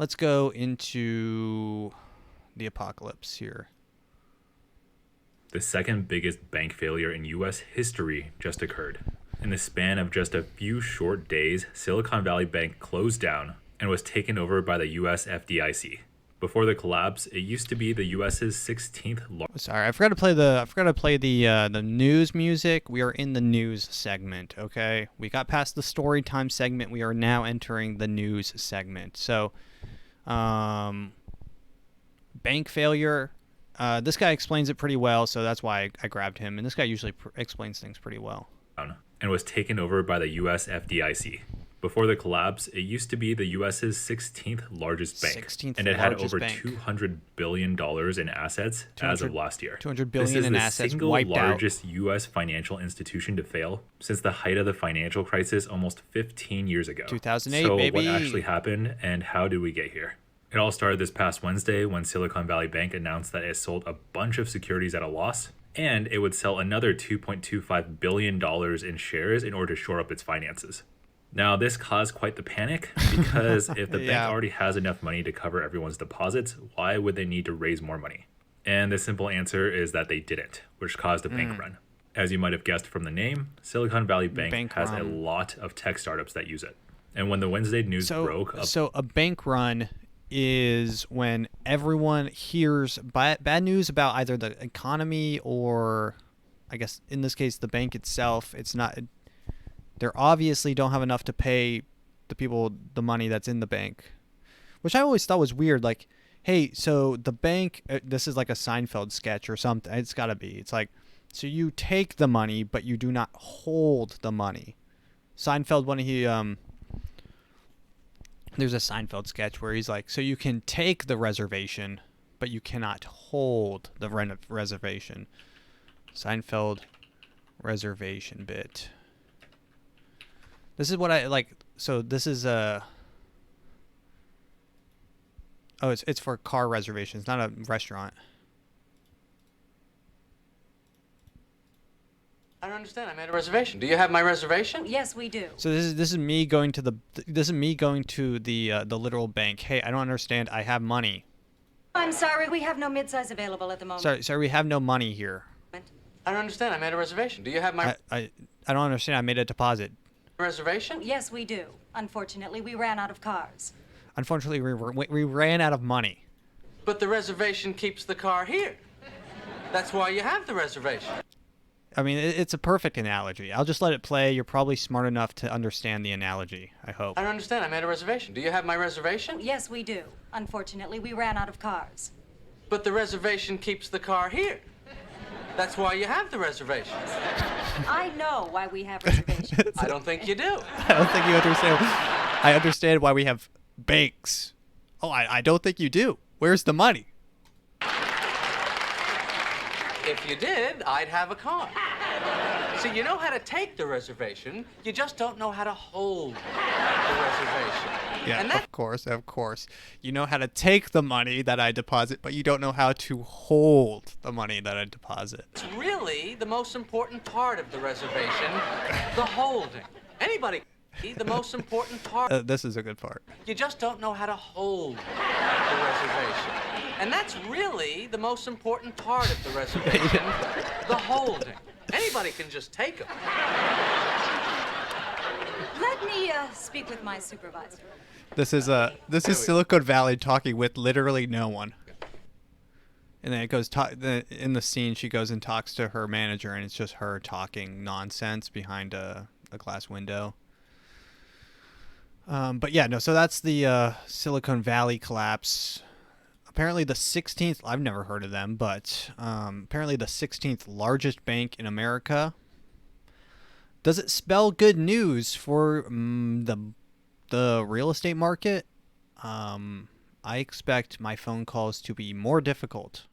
Let's go into the apocalypse here. The second biggest bank failure in U.S. history just occurred. In the span of just a few short days, Silicon Valley Bank closed down and was taken over by the U.S. FDIC. Before the collapse, it used to be the U.S.'s 16th largest. Sorry, I forgot to play the news music. We are in the news segment. Okay, we got past the story time segment. We are now entering the news segment. So, bank failure. This guy explains it pretty well, so that's why I grabbed him. And this guy usually explains things pretty well. And was taken over by the U.S. FDIC. Before the collapse, it used to be the U.S.'s 16th largest bank, and it had over $200 billion in assets as of last year. $200 billion in assets wiped out. This is the single largest U.S. financial institution to fail since the height of the financial crisis almost 15 years ago. 2008, so baby. what actually happened, and how did we get here? It all started this past Wednesday when Silicon Valley Bank announced that it sold a bunch of securities at a loss, and it would sell another $2.25 billion in shares in order to shore up its finances. Now, this caused quite the panic because if the bank already has enough money to cover everyone's deposits, why would they need to raise more money? And the simple answer is that they didn't, which caused a bank run. As you might have guessed from the name, Silicon Valley Bank has a lot of tech startups that use it. And when the Wednesday news broke... So a bank run is when everyone hears bad news about either the economy or, I guess, in this case, the bank itself. It's not... They obviously don't have enough to pay the people the money that's in the bank, which I always thought was weird. Like, hey, so the bank, this is like a Seinfeld sketch or something. It's got to be. It's like, so you take the money, but you do not hold the money. Seinfeld, when he, there's a Seinfeld sketch where he's like, so you can take the reservation, but you cannot hold the reservation. Seinfeld reservation bit. This is what I like. So this is it's for car reservations, not a restaurant. I don't understand. I made a reservation. Do you have my reservation? Yes, we do. So this is me going to the literal bank. Hey, I don't understand. I have money. I'm sorry, we have no midsize available at the moment. Sorry, we have no money here. I don't understand. I made a reservation. Do you have my I don't understand. I made a deposit. Reservation? Yes, we do. Unfortunately, we ran out of cars. Unfortunately, we ran out of money. But the reservation keeps the car here. That's why you have the reservation. I mean, it's a perfect analogy. I'll just let it play. You're probably smart enough to understand the analogy, I hope. I don't understand. I made a reservation. Do you have my reservation? Yes, we do. Unfortunately, we ran out of cars. But the reservation keeps the car here. That's why you have the reservation. I know why we have reservations. I don't think you do. I don't think you understand. I understand why we have banks. Oh, I don't think you do. Where's the money? If you did, I'd have a car. See, you know how to take the reservation, you just don't know how to hold the reservation. Yeah, and of course. You know how to take the money that I deposit, but you don't know how to hold the money that I deposit. It's really the most important part of the reservation, the holding. Anybody, the most important part. This is a good part. You just don't know how to hold the reservation. And that's really the most important part of the reservation, the holding. Anybody can just take them. Let me speak with my supervisor. This is Silicon Valley talking with literally no one. And then it goes in the scene. She goes and talks to her manager, and it's just her talking nonsense behind a glass window. But yeah, no. So that's the Silicon Valley collapse. Apparently the 16th. I've never heard of them, but apparently the 16th largest bank in America. Does it spell good news for the real estate market? I expect my phone calls to be more difficult